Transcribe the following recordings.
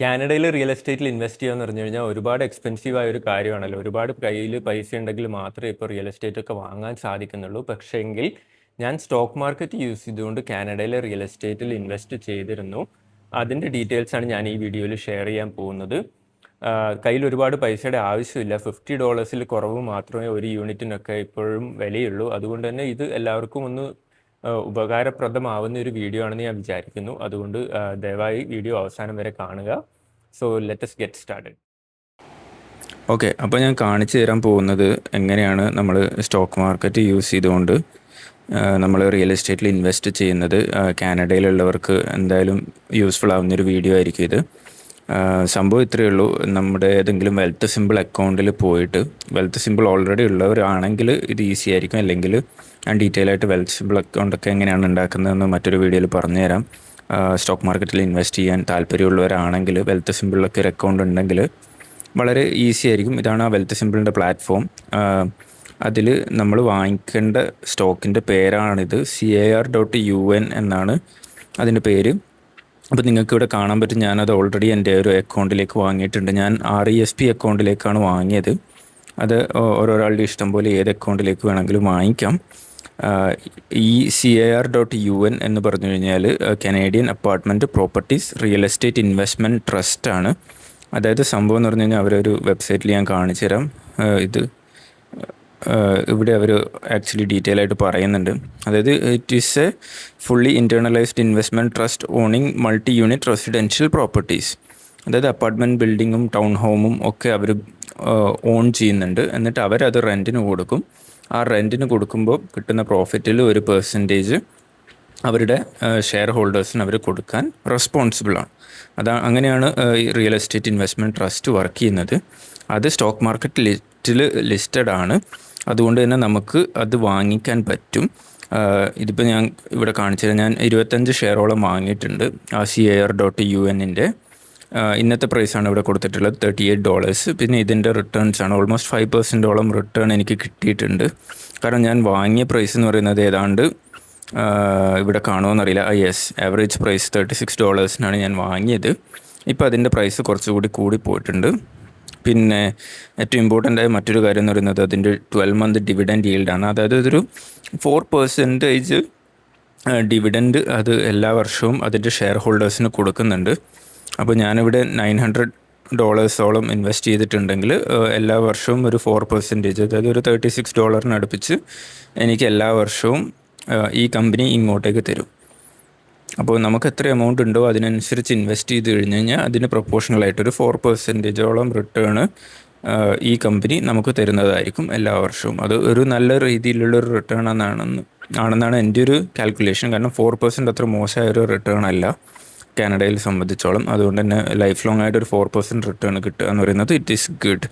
കാനഡയിൽ റിയൽ എസ്റ്റേറ്റിൽ ഇൻവെസ്റ്റ് ചെയ്യുക എന്ന് പറഞ്ഞു കഴിഞ്ഞാൽ ഒരുപാട് എക്സ്പെൻസീവ് ആയ ഒരു കാര്യമാണല്ലോ. ഒരുപാട് കയ്യിൽ പൈസ ഉണ്ടെങ്കിൽ മാത്രമേ ഇപ്പോൾ റിയൽ എസ്റ്റേറ്റ് ഒക്കെ വാങ്ങാൻ സാധിക്കുന്നുള്ളൂ. പക്ഷേങ്കിൽ ഞാൻ സ്റ്റോക്ക് മാർക്കറ്റ് യൂസ് ചെയ്തുകൊണ്ട് കാനഡയിലെ റിയൽ എസ്റ്റേറ്റിൽ ഇൻവെസ്റ്റ് ചെയ്തിരുന്നു. അതിൻ്റെ ഡീറ്റെയിൽസ് ആണ് ഞാൻ ഈ വീഡിയോയിൽ ഷെയർ ചെയ്യാൻ പോകുന്നത്. കയ്യിൽ ഒരുപാട് പൈസയുടെ ആവശ്യമില്ല. $50 കുറവ് മാത്രമേ ഒരു യൂണിറ്റിനൊക്കെ ഇപ്പോഴും വിലയുള്ളൂ. അതുകൊണ്ട് തന്നെ ഇത് എല്ലാവർക്കും ഒന്ന് ഉപകാരപ്രദമാവുന്ന ഒരു വീഡിയോ ആണെന്ന് ഞാൻ വിചാരിക്കുന്നു. അതുകൊണ്ട് ദയവായി വീഡിയോ അവസാനം വരെ കാണുക. So let us get started. Okay, അപ്പോൾ ഞാൻ കാണിച്ചു തരാൻ പോകുന്നത് എങ്ങനെയാണ് നമ്മൾ സ്റ്റോക്ക് മാർക്കറ്റ് യൂസ് ചെയ്തുകൊണ്ട് നമ്മൾ റിയൽ എസ്റ്റേറ്റിൽ ഇൻവെസ്റ്റ് ചെയ്യുന്നത്. കാനഡയിലുള്ളവർക്ക് എന്തായാലും യൂസ്ഫുൾ ആവുന്നൊരു വീഡിയോ ആയിരിക്കും ഇത്. സംഭവം ഇത്രയേ ഉള്ളൂ. നമ്മുടെ ഏതെങ്കിലും വെൽത്ത് സിമ്പിൾ അക്കൗണ്ടിൽ പോയിട്ട്, വെൽത്ത് സിമ്പിൾ ഓൾറെഡി ഉള്ളവരാണെങ്കിൽ ഇത് ഈസി ആയിരിക്കും. അല്ലെങ്കിൽ ഞാൻ ഡീറ്റെയിൽ ആയിട്ട് വെൽത്ത് സിമ്പിൾ അക്കൗണ്ടൊക്കെ എങ്ങനെയാണ് ഉണ്ടാക്കുന്നതെന്ന് മറ്റൊരു വീഡിയോയിൽ പറഞ്ഞുതരാം. സ്റ്റോക്ക് മാർക്കറ്റിൽ ഇൻവെസ്റ്റ് ചെയ്യാൻ താല്പര്യമുള്ളവരാണെങ്കിൽ വെൽത്ത് സിമ്പിളിലൊക്കെ ഒരു അക്കൗണ്ട് ഉണ്ടെങ്കിൽ വളരെ ഈസി ആയിരിക്കും. ഇതാണ് ആ വെൽത്ത് സിമ്പിളിൻ്റെ പ്ലാറ്റ്ഫോം. അതിൽ നമ്മൾ വാങ്ങിക്കേണ്ട സ്റ്റോക്കിൻ്റെ പേരാണിത്. CAR.UN എന്നാണ് അതിൻ്റെ പേര്. അപ്പോൾ നിങ്ങൾക്ക് ഇവിടെ കാണാൻ പറ്റും, ഞാനത് ഓൾറെഡി എൻ്റെ ഒരു അക്കൗണ്ടിലേക്ക് വാങ്ങിയിട്ടുണ്ട്. ഞാൻ RESP അക്കൗണ്ടിലേക്കാണ് വാങ്ങിയത്. അത് ഓരോരാളുടെ ഇഷ്ടം പോലെ ഏത് അക്കൗണ്ടിലേക്ക് വേണമെങ്കിലും വാങ്ങിക്കാം. ഈ CAR.UN എന്ന് പറഞ്ഞു കഴിഞ്ഞാൽ Canadian apartment properties real estate investment trust ആണ്. അതായത് സംഭവം എന്ന് പറഞ്ഞു കഴിഞ്ഞാൽ അവരൊരു വെബ്സൈറ്റിൽ ഞാൻ കാണിച്ചു തരാം. ഇത് ഇവിടെ അവർ ആക്ച്വലി ഡീറ്റെയിൽ ആയിട്ട് പറയുന്നുണ്ട്. അതായത് it is a fully internalized investment trust owning multi unit residential properties. അതായത് അപ്പാർട്ട്മെൻറ്റ് ബിൽഡിങ്ങും ടൗൺ ഹോമും ഒക്കെ അവർ ഓൺ ചെയ്യുന്നുണ്ട്. എന്നിട്ട് അവരത് റെൻറ്റിന് കൊടുക്കും. ആ റെൻറ്റിന് കൊടുക്കുമ്പോൾ കിട്ടുന്ന പ്രോഫിറ്റിൽ ഒരു പെർസെൻറ്റേജ് അവരുടെ ഷെയർ ഹോൾഡേഴ്സിന് അവർ കൊടുക്കാൻ റെസ്പോൺസിബിളാണ്. അങ്ങനെയാണ് ഈ real estate investment trust work ചെയ്യുന്നത്. അത് സ്റ്റോക്ക് മാർക്കറ്റ് ലിസ്റ്റഡ് ആണ്. അതുകൊണ്ട് തന്നെ നമുക്ക് അത് വാങ്ങിക്കാൻ പറ്റും. ഇതിപ്പോൾ ഞാൻ ഇവിടെ കാണിച്ചത്, ഞാൻ 25 ഷെയറോളം വാങ്ങിയിട്ടുണ്ട് ആ CAR.UNൻ്റെ. ഇന്നത്തെ പ്രൈസാണ് ഇവിടെ കൊടുത്തിട്ടുള്ളത്, $38. പിന്നെ ഇതിൻ്റെ റിട്ടേൺസ് ആണ് ഓൾമോസ്റ്റ് 5% റിട്ടേൺ എനിക്ക് കിട്ടിയിട്ടുണ്ട്. കാരണം ഞാൻ വാങ്ങിയ പ്രൈസ് എന്ന് പറയുന്നത് ഏതാണ്ട് ഇവിടെ കാണുമോയെന്നറിയില്ല. യെസ്, ആവറേജ് പ്രൈസ് $36 ഞാൻ വാങ്ങിയത്. ഇപ്പോൾ അതിൻ്റെ പ്രൈസ് കുറച്ചുകൂടി കൂടിപ്പോയിട്ടുണ്ട്. പിന്നെ ഏറ്റവും ഇമ്പോർട്ടൻ്റ് ആയ മറ്റൊരു കാര്യം എന്ന് പറയുന്നത് അതിൻ്റെ 12-month ഡിവിഡൻഡ് ഈൽഡാണ്. അതായത് ഇതൊരു 4% ഡിവിഡൻഡ് അത് എല്ലാ വർഷവും അതിൻ്റെ ഷെയർ ഹോൾഡേഴ്സിന് കൊടുക്കുന്നുണ്ട്. അപ്പോൾ ഞാനിവിടെ $900 ഇൻവെസ്റ്റ് ചെയ്തിട്ടുണ്ടെങ്കിൽ എല്ലാ വർഷവും ഒരു 4%, അതായത് ഒരു $36 അടുപ്പിച്ച് എനിക്ക് എല്ലാ വർഷവും ഈ കമ്പനി ഇങ്ങോട്ടേക്ക് തരും. അപ്പോൾ നമുക്ക് എത്ര എമൗണ്ട് ഉണ്ടോ അതിനനുസരിച്ച് ഇൻവെസ്റ്റ് ചെയ്ത് കഴിഞ്ഞ് കഴിഞ്ഞാൽ അതിന് പ്രൊപ്പോർഷണലായിട്ടൊരു 4% റിട്ടേൺ ഈ കമ്പനി നമുക്ക് തരുന്നതായിരിക്കും എല്ലാ വർഷവും. അത് ഒരു നല്ല രീതിയിലുള്ളൊരു റിട്ടേൺ ആണെന്നാണ് എൻ്റെ ഒരു കാൽക്കുലേഷൻ. കാരണം 4% അത്ര മോശമായൊരു റിട്ടേൺ അല്ല കാനഡയിൽ സംബന്ധിച്ചോളം. അതുകൊണ്ട് തന്നെ ലൈഫ് ലോങ് ആയിട്ടൊരു 4% റിട്ടേൺ കിട്ടുക എന്ന് പറയുന്നത് ഇറ്റ് ഈസ് ഗുഡ്.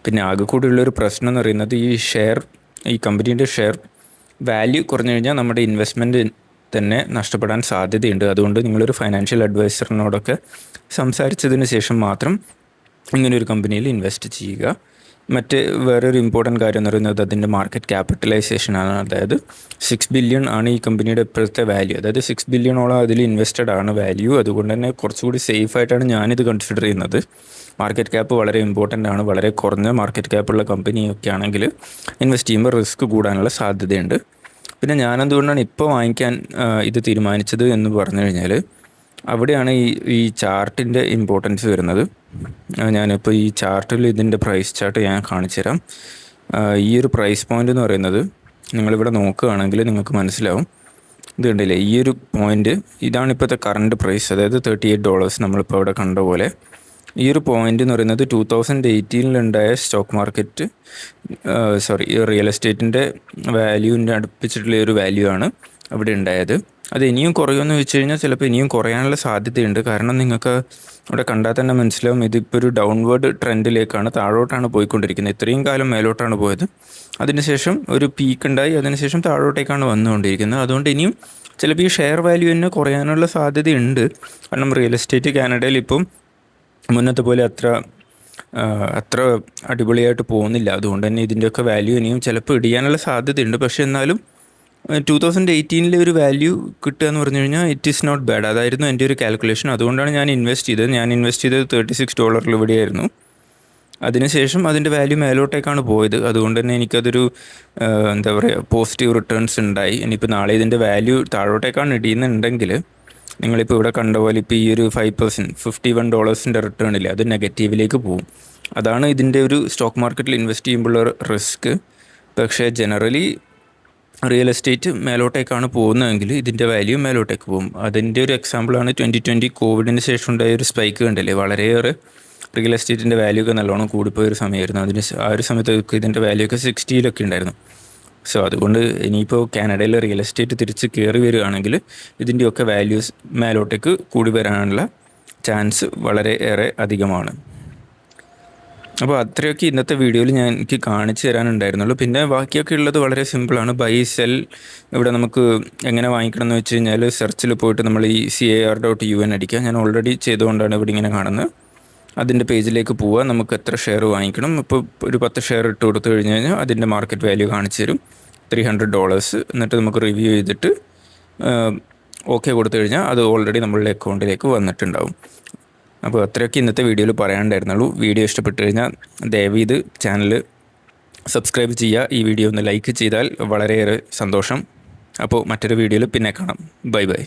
പിന്നെ ആകെ കൂടിയുള്ളൊരു പ്രശ്നം എന്ന് പറയുന്നത് ഈ കമ്പനീൻ്റെ ഷെയർ വാല്യൂ കുറഞ്ഞു കഴിഞ്ഞാൽ നമ്മുടെ ഇൻവെസ്റ്റ്മെൻറ്റ് തന്നെ നഷ്ടപ്പെടാൻ സാധ്യതയുണ്ട്. അതുകൊണ്ട് നിങ്ങളൊരു ഫൈനാൻഷ്യൽ അഡ്വൈസറിനോടൊക്കെ സംസാരിച്ചതിന് ശേഷം മാത്രം ഇങ്ങനൊരു കമ്പനിയിൽ ഇൻവെസ്റ്റ് ചെയ്യുക. വേറൊരു ഇമ്പോർട്ടൻറ്റ് കാര്യം എന്ന് പറയുന്നത് അതിൻ്റെ മാർക്കറ്റ് ക്യാപിറ്റലൈസേഷനാണ്. അതായത് 6 ബില്യൺ ആണ് ഈ കമ്പനിയുടെ ഇപ്പോഴത്തെ വാല്യൂ. അതായത് 6 ബില്യണോളം അതിൽ ഇൻവെസ്റ്റഡ് ആണ് വാല്യൂ. അതുകൊണ്ട് തന്നെ കുറച്ചുകൂടി സേഫായിട്ടാണ് ഞാനിത് കൺസിഡർ ചെയ്യുന്നത്. മാർക്കറ്റ് ക്യാപ്പ് വളരെ ഇമ്പോർട്ടൻ്റ് ആണ്. വളരെ കുറഞ്ഞ മാർക്കറ്റ് ക്യാപ്പുള്ള കമ്പനിയൊക്കെ ആണെങ്കിൽ ഇൻവെസ്റ്റ് ചെയ്യുമ്പോൾ റിസ്ക് കൂടാനുള്ള സാധ്യതയുണ്ട്. പിന്നെ ഞാനെന്തുകൊണ്ടാണ് ഇപ്പോൾ വാങ്ങിക്കാൻ ഇത് തീരുമാനിച്ചത് എന്ന് പറഞ്ഞു കഴിഞ്ഞാൽ അവിടെയാണ് ഈ ചാർട്ടിൻ്റെ ഇമ്പോർട്ടൻസ് വരുന്നത്. ഞാനിപ്പോൾ ഈ ചാർട്ടിൽ ഇതിൻ്റെ പ്രൈസ് ചാർട്ട് ഞാൻ കാണിച്ചു തരാം. ഈ ഒരു പ്രൈസ് പോയിൻ്റ് എന്ന് പറയുന്നത് നിങ്ങളിവിടെ നോക്കുകയാണെങ്കിൽ നിങ്ങൾക്ക് മനസ്സിലാവും. ഇത് കണ്ടില്ലേ, ഈ ഒരു പോയിൻ്റ് ഇതാണ് ഇപ്പോഴത്തെ കറണ്ട് പ്രൈസ്, അതായത് $38 നമ്മളിപ്പോൾ ഇവിടെ കണ്ട പോലെ. ഈ ഒരു പോയിൻ്റ് എന്ന് പറയുന്നത് 2018 സ്റ്റോക്ക് മാർക്കറ്റ് റിയൽ എസ്റ്റേറ്റിൻ്റെ വാല്യൂവിൻ്റെ അടുപ്പിച്ചിട്ടുള്ള ഒരു വാല്യൂ ആണ് അവിടെ ഉണ്ടായത്. അത് ഇനിയും കുറയുമെന്ന് വെച്ച് കഴിഞ്ഞാൽ ചിലപ്പോൾ ഇനിയും കുറയാനുള്ള സാധ്യതയുണ്ട്. കാരണം നിങ്ങൾക്ക് ഇവിടെ കണ്ടാൽ തന്നെ മനസ്സിലാവും, ഇതിപ്പോൾ ഒരു ഡൗൺവേർഡ് ട്രെൻഡിലേക്കാണ്, താഴോട്ടാണ് പോയിക്കൊണ്ടിരിക്കുന്നത്. ഇത്രയും കാലം മേലോട്ടാണ് പോയത്, അതിനുശേഷം ഒരു പീക്ക് ഉണ്ടായി, അതിനുശേഷം താഴോട്ടേക്കാണ് വന്നുകൊണ്ടിരിക്കുന്നത്. അതുകൊണ്ട് ഇനിയും ചിലപ്പോൾ ഈ ഷെയർ വാല്യൂ തന്നെ കുറയാനുള്ള സാധ്യതയുണ്ട്. കാരണം റിയൽ എസ്റ്റേറ്റ് കാനഡയിൽ ഇപ്പം മുന്നത്തെ പോലെ അത്ര അടിപൊളിയായിട്ട് പോകുന്നില്ല. അതുകൊണ്ട് തന്നെ ഇതിൻ്റെയൊക്കെ വാല്യൂ ഇനിയും ചിലപ്പോൾ ഇടിയാനുള്ള സാധ്യതയുണ്ട്. പക്ഷേ എന്നാലും 2018 ഒരു വാല്യൂ കിട്ടുക എന്ന് പറഞ്ഞു കഴിഞ്ഞാൽ ഇറ്റ് ഈസ് നോട്ട് ബാഡ്. അതായിരുന്നു എൻ്റെ ഒരു കാൽക്കുലേഷൻ. അതുകൊണ്ടാണ് ഞാൻ ഇൻവെസ്റ്റ് ചെയ്തത്. ഞാൻ ഇൻവെസ്റ്റ് ചെയ്തത് $36 ഇവിടെയായിരുന്നു. അതിനുശേഷം അതിൻ്റെ വാല്യൂ മേലോട്ടേക്കാണ് പോയത്. അതുകൊണ്ട് തന്നെ എനിക്കതൊരു എന്താ പറയുക, പോസിറ്റീവ് റിട്ടേൺസ് ഉണ്ടായി. ഇനിയിപ്പോൾ നാളെ ഇതിൻ്റെ വാല്യൂ താഴോട്ടേക്കാണ് ഇടിയുന്നുണ്ടെങ്കിൽ, നിങ്ങളിപ്പോൾ ഇവിടെ കണ്ട പോലെ ഇപ്പോൾ ഈ ഒരു 5% $51 റിട്ടേൺ ഇല്ലേ, അത് നെഗറ്റീവിലേക്ക് പോകും. അതാണ് ഇതിൻ്റെ ഒരു സ്റ്റോക്ക് മാർക്കറ്റിൽ ഇൻവെസ്റ്റ് ചെയ്യുമ്പോഴുള്ള റിസ്ക്. പക്ഷേ ജനറലി റിയൽ എസ്റ്റേറ്റ് മേലോട്ടേക്കാണ് പോകുന്നതെങ്കിൽ ഇതിൻ്റെ വാല്യൂ മേലോട്ടേക്ക് പോകും. അതിൻ്റെ ഒരു എക്സാമ്പിളാണ് 2020 കോവിഡിന് ശേഷം ഉണ്ടായ ഒരു സ്പൈക്ക് കണ്ടില്ലേ. വളരെയേറെ റിയൽ എസ്റ്റേറ്റിൻ്റെ വാല്യൂ ഒക്കെ നല്ലോണം കൂടിപ്പോയൊരു സമയമായിരുന്നു. ആ ഒരു സമയത്ത് ഇതിൻ്റെ വാല്യൂ ഒക്കെ 60 ഉണ്ടായിരുന്നു. സോ അതുകൊണ്ട് ഇനിയിപ്പോൾ കാനഡയിൽ റിയൽ എസ്റ്റേറ്റ് തിരിച്ച് കയറി വരികയാണെങ്കിൽ ഇതിൻ്റെയൊക്കെ വാല്യൂസ് മേലോട്ടേക്ക് കൂടി വരാനുള്ള ചാൻസ് വളരെ ഏറെ അധികമാണ്. അപ്പോൾ അത്രയൊക്കെ ഇന്നത്തെ വീഡിയോയിൽ എനിക്ക് കാണിച്ചു തരാനുണ്ടായിരുന്നുള്ളൂ. പിന്നെ ബാക്കിയൊക്കെ ഉള്ളത് വളരെ സിമ്പിളാണ്. ബൈ സെൽ ഇവിടെ നമുക്ക് എങ്ങനെ വാങ്ങിക്കണം എന്ന് വെച്ച് കഴിഞ്ഞാൽ സെർച്ചിൽ പോയിട്ട് നമ്മൾ ഈ CAR.UN അടിക്കുക. ഞാൻ ഓൾറെഡി ചെയ്തുകൊണ്ടാണ് ഇവിടെ ഇങ്ങനെ കാണുന്നത്. അതിൻ്റെ പേജിലേക്ക് പോവുക. നമുക്ക് എത്ര ഷെയർ വാങ്ങിക്കണം. ഇപ്പോൾ ഒരു 10 ഷെയർ ഇട്ട് കൊടുത്തു കഴിഞ്ഞ് കഴിഞ്ഞാൽ അതിൻ്റെ മാർക്കറ്റ് വാല്യൂ കാണിച്ചു തരും, $300. എന്നിട്ട് നമുക്ക് റിവ്യൂ ചെയ്തിട്ട് ഓക്കെ കൊടുത്തു കഴിഞ്ഞാൽ അത് ഓൾറെഡി നമ്മളുടെ അക്കൗണ്ടിലേക്ക് വന്നിട്ടുണ്ടാവും. അപ്പോൾ അത്രയൊക്കെ ഇന്നത്തെ വീഡിയോയിൽ പറയാനുണ്ടായിരുന്നുള്ളൂ. വീഡിയോ ഇഷ്ടപ്പെട്ടു കഴിഞ്ഞാൽ ദയവ് ഇത് ചാനൽ സബ്സ്ക്രൈബ് ചെയ്യുക. ഈ വീഡിയോ ഒന്ന് ലൈക്ക് ചെയ്താൽ വളരെയേറെ സന്തോഷം. അപ്പോൾ മറ്റൊരു വീഡിയോയിൽ പിന്നെ കാണാം. Bye bye.